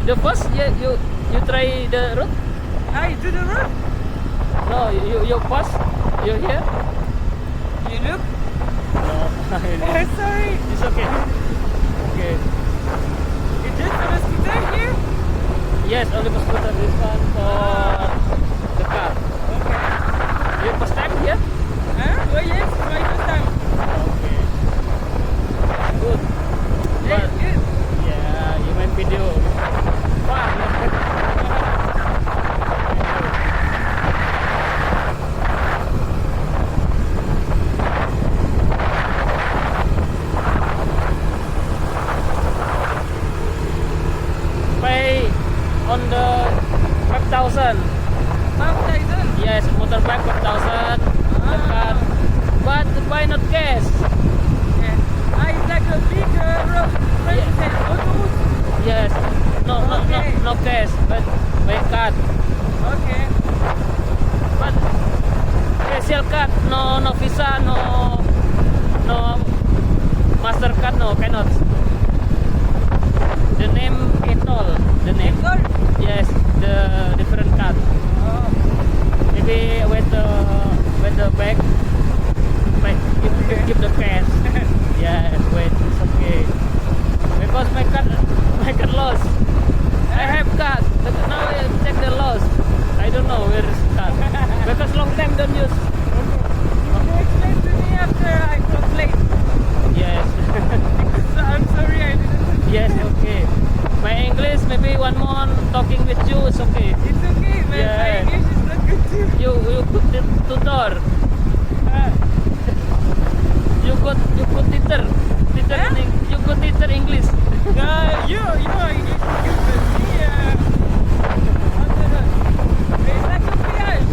The first, you try the route? I do the road. No, you pass. You here? You look. No, Sorry. it's okay. Okay. You just on a scooter here? Yes, only for scooter. This one for the car. Okay. You first time here? Huh? Oh yes, it's my first time. Okay. Good. Yes, But good. yeah, you made video. Fun. Pay on the 5,000. 5,000. Yes, motorbike 5,000. The car. But why not cash? Yeah. It's like a big road. Yeah. Autobus. Yes. Okay. No cash, but by card. Okay. But special card, no Visa, no Mastercard, no cannot. The name Etol, the name. Good. Yes, the different card. Oh. Maybe with the bag, give the cash. Yeah, wait, it's okay. Because my card lost. I have card, but now I check the lost. I don't know where is card. Because long time don't use. Can you explain to me after I translate? Yes. I'm sorry I didn't. Yes, okay. My English, maybe one month talking with you, it's okay. It's okay, man. Yeah. My English is not good too. You put the tutor. You got teacher. Teacher Huh? you got teacher English. You are English is good, but me, I don't know. It's like a voyage.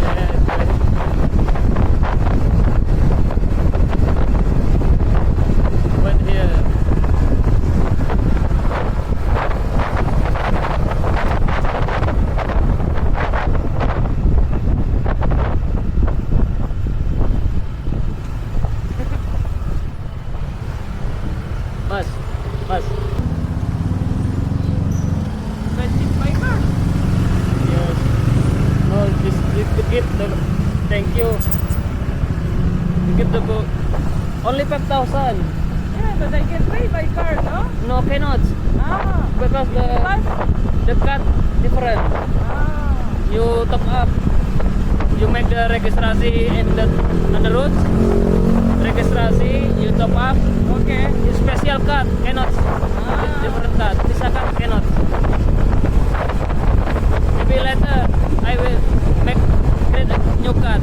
Yes. But here. Mas. But it's my car. Yes. No, this the gift. Thank you. The gift the book. Only 5,000. Yeah, but I can pay by card, no? No, cannot. Ah. Because But, the card different. You top up. You make the registrasi on the road. Registrasi, you top up. okay. You special card cannot. Different card. This card cannot. Maybe later I will make create a new card.